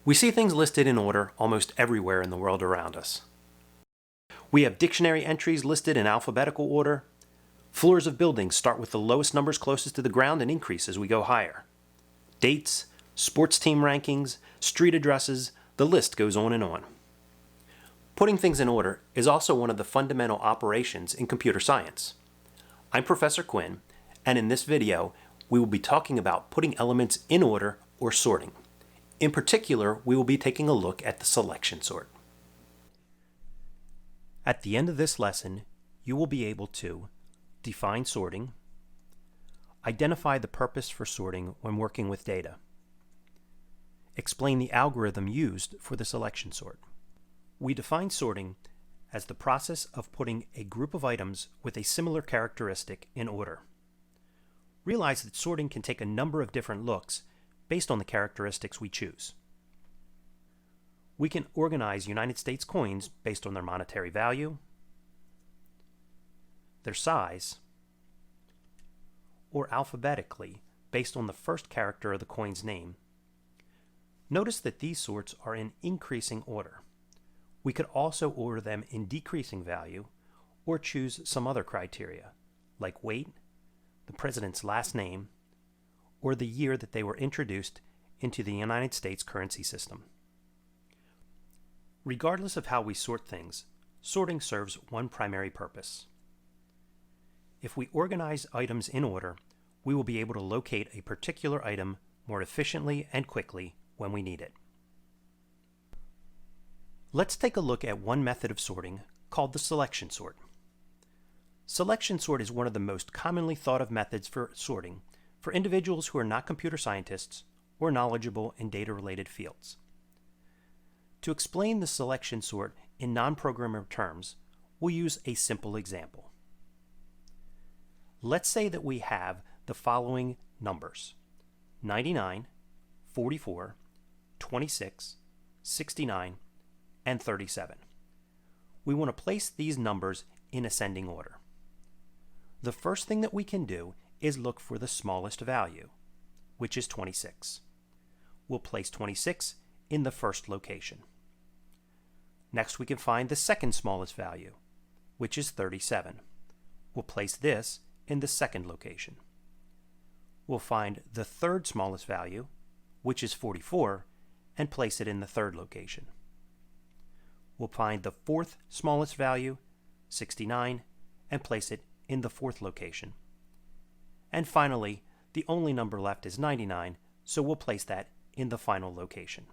We see things listed in order almost everywhere in the world around us. We have dictionary entries listed in alphabetical order. Floors of buildings start with the lowest numbers closest to the ground and increase as we go higher. Dates, sports team rankings, street addresses, the list goes on and on. Putting things in order is also one of the fundamental operations in computer science. I'm Professor Quinn, and in this video, we will be talking about putting elements in order or sorting. In particular, we will be taking a look at the selection sort. At the end of this lesson, you will be able to define sorting, identify the purpose for sorting when working with data, explain the algorithm used for the selection sort. We define sorting as the process of putting a group of items with a similar characteristic in order. Realize that sorting can take a number of different looks based on the characteristics we choose. We can organize United States coins based on their monetary value, their size, or alphabetically based on the first character of the coin's name. Notice that these sorts are in increasing order. We could also order them in decreasing value or choose some other criteria, like weight, the president's last name, or the year that they were introduced into the United States currency system. Regardless of how we sort things, sorting serves one primary purpose. If we organize items in order, we will be able to locate a particular item more efficiently and quickly when we need it. Let's take a look at one method of sorting called the selection sort. Selection sort is one of the most commonly thought of methods for sorting for individuals who are not computer scientists or knowledgeable in data-related fields. To explain the selection sort in non-programmer terms, we'll use a simple example. Let's say that we have the following numbers: 99, 44, 26, 69, and 37. We want to place these numbers in ascending order. The first thing that we can do is look for the smallest value, which is 26. We'll place 26 in the first location. Next, we can find the second smallest value, which is 37. We'll place this in the second location. We'll find the third smallest value, which is 44, and place it in the third location. We'll find the fourth smallest value, 69, and place it in the fourth location. And finally, the only number left is 99, so we'll place that in the final location.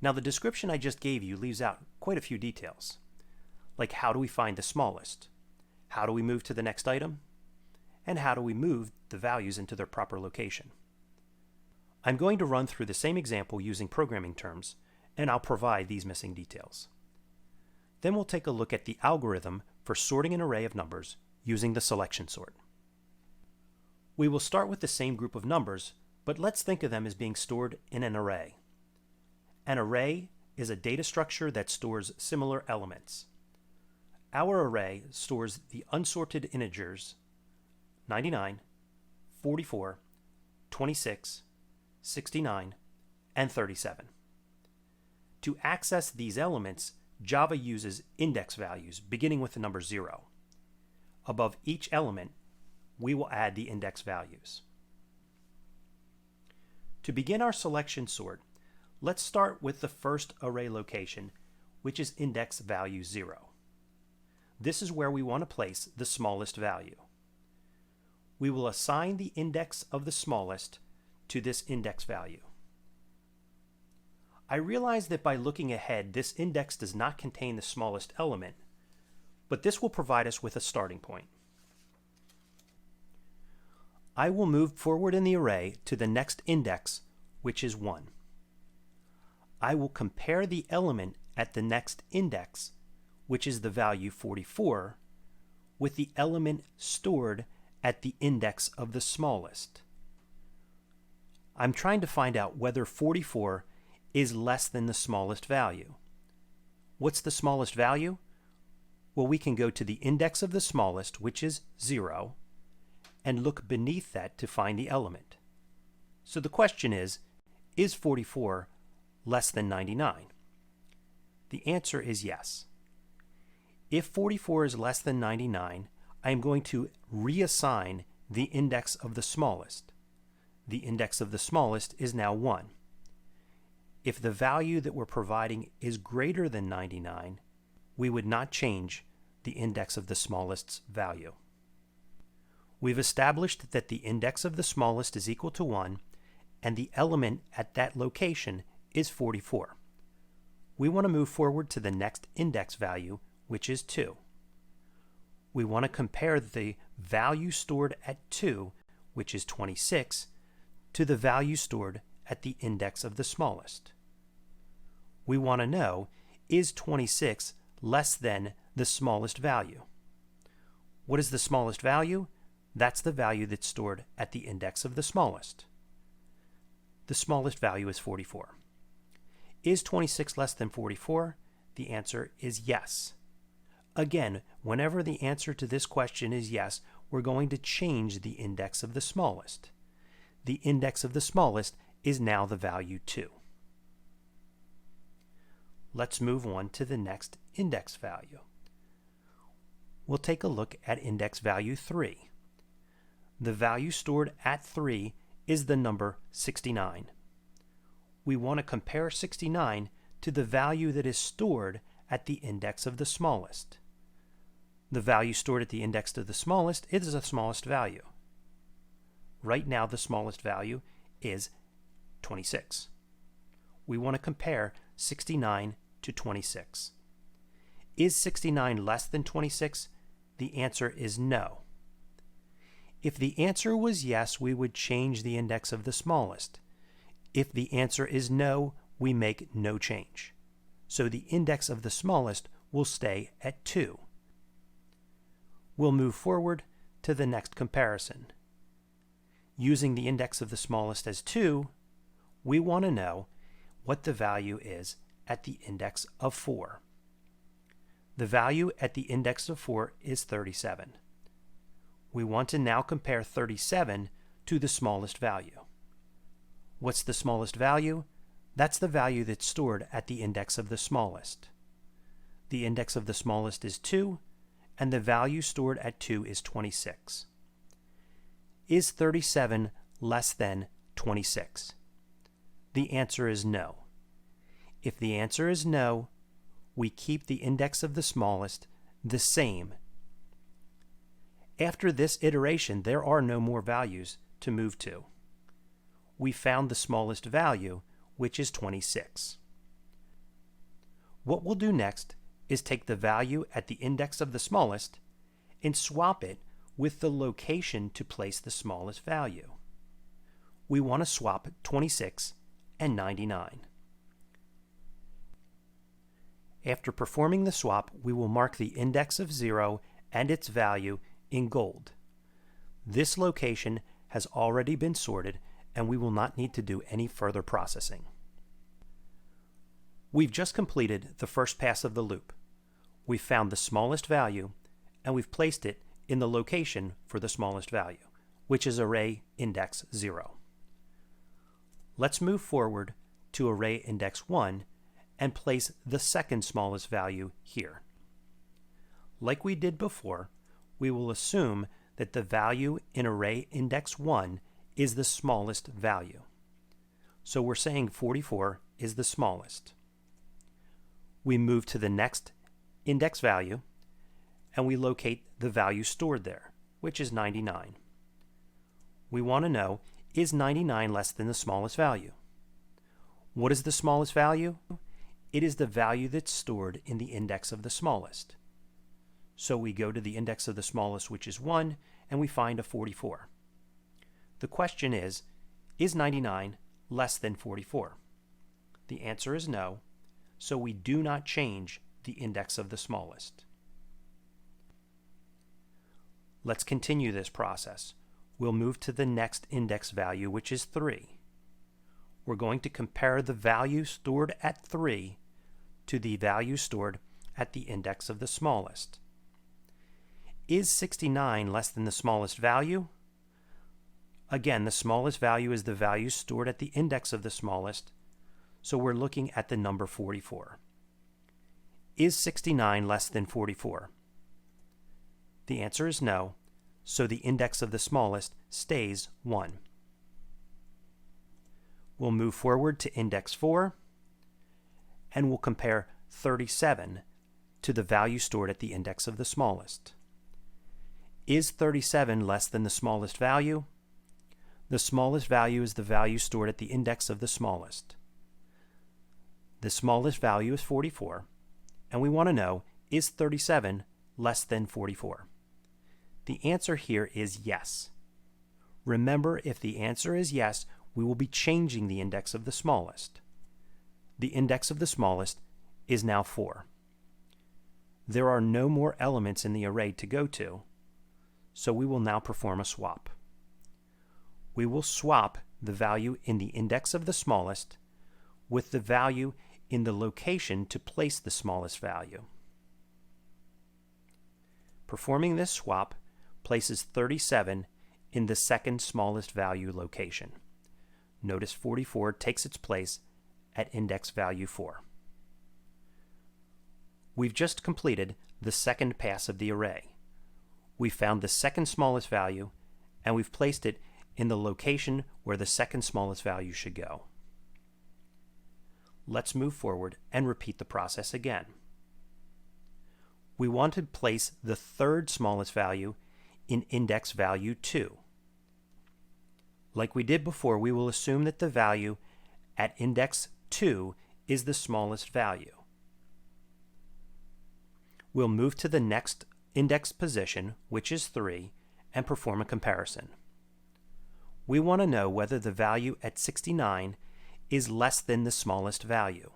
Now, the description I just gave you leaves out quite a few details, like how do we find the smallest, how do we move to the next item, and how do we move the values into their proper location. I'm going to run through the same example using programming terms, and I'll provide these missing details. Then we'll take a look at the algorithm for sorting an array of numbers using the selection sort. We will start with the same group of numbers, but let's think of them as being stored in an array. An array is a data structure that stores similar elements. Our array stores the unsorted integers 99, 44, 26, 69, and 37. To access these elements, Java uses index values beginning with the number 0. Above each element, we will add the index values. To begin our selection sort, let's start with the first array location, which is index value 0. This is where we want to place the smallest value. We will assign the index of the smallest to this index value. I realize that by looking ahead, this index does not contain the smallest element, but this will provide us with a starting point. I will move forward in the array to the next index, which is 1. I will compare the element at the next index, which is the value 44, with the element stored at the index of the smallest. I'm trying to find out whether 44 is less than the smallest value. What's the smallest value? Well, we can go to the index of the smallest, which is 0, and look beneath that to find the element. So the question is Is 44 less than 99? The answer is yes. If 44 is less than 99, I am going to reassign the index of the smallest. The index of the smallest is now 1. If the value that we're providing is greater than 99, we would not change the index of the smallest's value. We've established that the index of the smallest is equal to 1, and the element at that location is 44. We want to move forward to the next index value, which is 2. We want to compare the value stored at 2, which is 26, to the value stored at the index of the smallest. We want to know, is 26 less than the smallest value? What is the smallest value? That's the value that's stored at the index of the smallest. The smallest value is 44. Is 26 less than 44? The answer is yes. Again, whenever the answer to this question is yes, we're going to change the index of the smallest. The index of the smallest is now the value 2. Let's move on to the next index value. We'll take a look at index value 3. The value stored at 3 is the number 69. We want to compare 69 to the value that is stored at the index of the smallest. The value stored at the index of the smallest is the smallest value. Right now, the smallest value is 26. We want to compare 69 to 26. Is 69 less than 26? The answer is no. If the answer was yes, we would change the index of the smallest. If the answer is no, we make no change. So the index of the smallest will stay at 2. We'll move forward to the next comparison. Using the index of the smallest as 2, we want to know what the value is at the index of 4. The value at the index of 4 is 37. We want to now compare 37 to the smallest value. What's the smallest value? That's the value that's stored at the index of the smallest. The index of the smallest is 2, and the value stored at 2 is 26. Is 37 less than 26? The answer is no. If the answer is no, we keep the index of the smallest the same. After this iteration, there are no more values to move to. We found the smallest value, which is 26. What we'll do next is take the value at the index of the smallest and swap it with the location to place the smallest value. We want to swap 26 and 99. After performing the swap, we will mark the index of 0 and its value in gold. This location has already been sorted, and we will not need to do any further processing. We've just completed the first pass of the loop. We've found the smallest value, and we've placed it in the location for the smallest value, which is array index 0. Let's move forward to array index 1 and place the second smallest value here. Like we did before, we will assume that the value in array index 1 is the smallest value. So we're saying 44 is the smallest. We move to the next index value, and we locate the value stored there, which is 99. We want to know, is 99 less than the smallest value? What is the smallest value? It is the value that's stored in the index of the smallest. So we go to the index of the smallest, which is 1, and we find a 44. The question is 99 less than 44? The answer is no, so we do not change the index of the smallest. Let's continue this process. We'll move to the next index value, which is 3. We're going to compare the value stored at 3 to the value stored at the index of the smallest. Is 69 less than the smallest value? Again, the smallest value is the value stored at the index of the smallest, so we're looking at the number 44. Is 69 less than 44? The answer is no, so the index of the smallest stays 1. We'll move forward to index 4, and we'll compare 37 to the value stored at the index of the smallest. Is 37 less than the smallest value? The smallest value is the value stored at the index of the smallest. The smallest value is 44, and we want to know, is 37 less than 44? The answer here is yes. Remember, if the answer is yes, we will be changing the index of the smallest. The index of the smallest is now 4. There are no more elements in the array to go to, so we will now perform a swap. We will swap the value in the index of the smallest with the value in the location to place the smallest value. Performing this swap places 37 in the second smallest value location. Notice 44 takes its place at index value 4. We've just completed the second pass of the array. We found the second smallest value, and we've placed it in the location where the second smallest value should go. Let's move forward and repeat the process again. We want to place the third smallest value in index value 2. Like we did before, we will assume that the value at index 2 is the smallest value. We'll move to the next index position, which is 3, and perform a comparison. We want to know whether the value at 69 is less than the smallest value.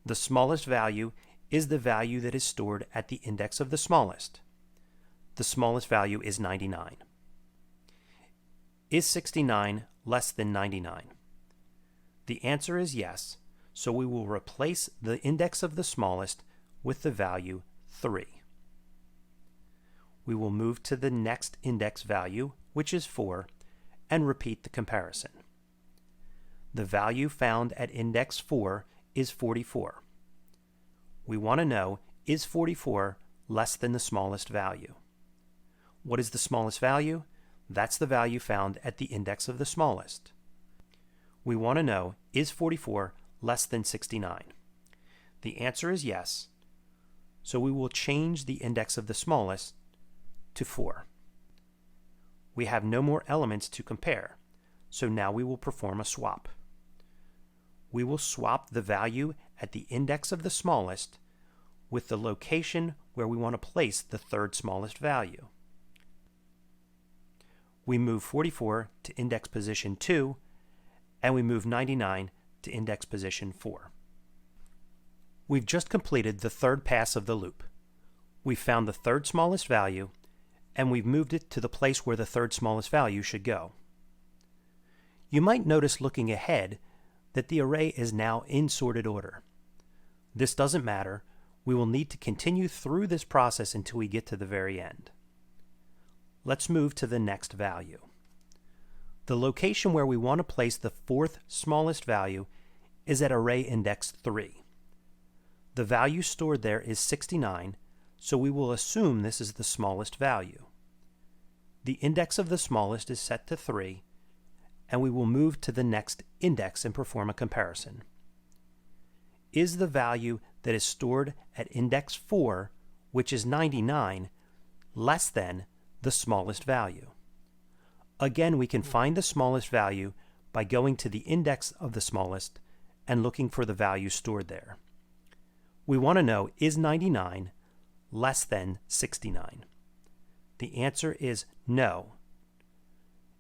The smallest value is the value that is stored at the index of the smallest. The smallest value is 99. Is 69 less than 99? The answer is yes, so we will replace the index of the smallest with the value 3. We will move to the next index value, which is 4, and repeat the comparison. The value found at index 4 is 44. We want to know, is 44 less than the smallest value? What is the smallest value? That's the value found at the index of the smallest. We want to know, is 44 less than 69? The answer is yes, so we will change the index of the smallest to 4. We have no more elements to compare, so now we will perform a swap. We will swap the value at the index of the smallest with the location where we want to place the third smallest value. We move 44 to index position 2, and we move 99 to index position 4. We've just completed the third pass of the loop. We've found the third smallest value, and we've moved it to the place where the third smallest value should go. You might notice looking ahead that the array is now in sorted order. This doesn't matter. We will need to continue through this process until we get to the very end. Let's move to the next value. The location where we want to place the fourth smallest value is at array index 3. The value stored there is 69, so we will assume this is the smallest value. The index of the smallest is set to 3, and we will move to the next index and perform a comparison. Is the value that is stored at index 4, which is 99, less than the smallest value? Again, we can find the smallest value by going to the index of the smallest and looking for the value stored there. We want to know, is 99 less than 69? The answer is no.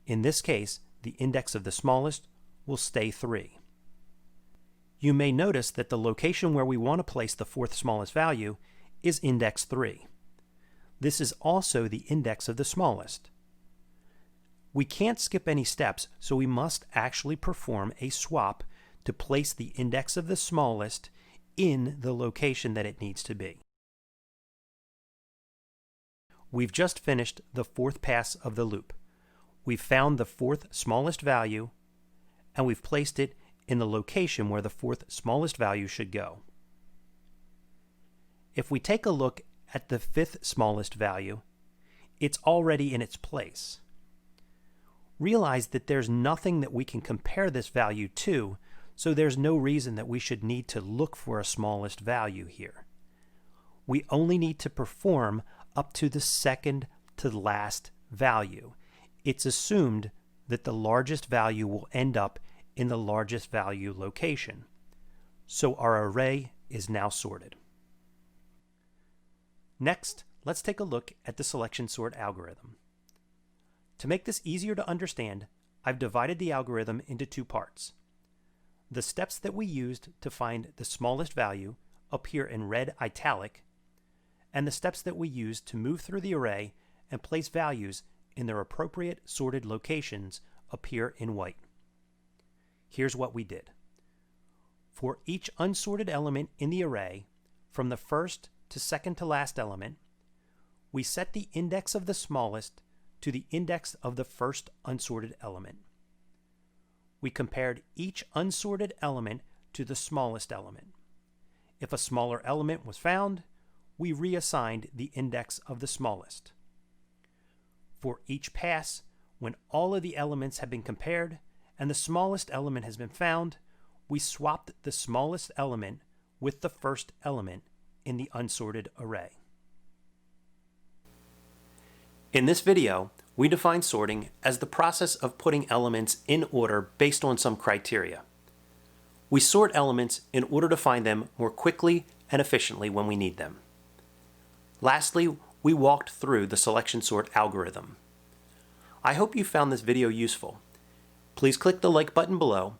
In this case, the index of the smallest will stay 3. You may notice that the location where we want to place the fourth smallest value is index 3. This is also the index of the smallest. We can't skip any steps, so we must actually perform a swap to place the index of the smallest in the location that it needs to be. We've just finished the fourth pass of the loop. we've found the fourth smallest value, and we've placed it in the location where the fourth smallest value should go. If we take a look at the fifth smallest value, it's already in its place. Realize that there's nothing that we can compare this value to, so there's no reason that we should need to look for a smallest value here. We only need to perform up to the second to the last value. It's assumed that the largest value will end up in the largest value location. So our array is now sorted. Next, let's take a look at the selection sort algorithm. To make this easier to understand, I've divided the algorithm into two parts. The steps that we used to find the smallest value appear in red italic, and the steps that we used to move through the array and place values in their appropriate sorted locations appear in white. Here's what we did. For each unsorted element in the array, from the first to second to last element, we set the index of the smallest to the index of the first unsorted element. We compared each unsorted element to the smallest element. If a smaller element was found, we reassigned the index of the smallest. For each pass, when all of the elements have been compared and the smallest element has been found, we swapped the smallest element with the first element in the unsorted array. In this video, we define sorting as the process of putting elements in order based on some criteria. We sort elements in order to find them more quickly and efficiently when we need them. Lastly, we walked through the selection sort algorithm. I hope you found this video useful. Please click the like button below,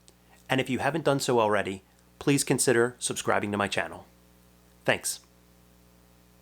and if you haven't done so already, please consider subscribing to my channel. Thanks.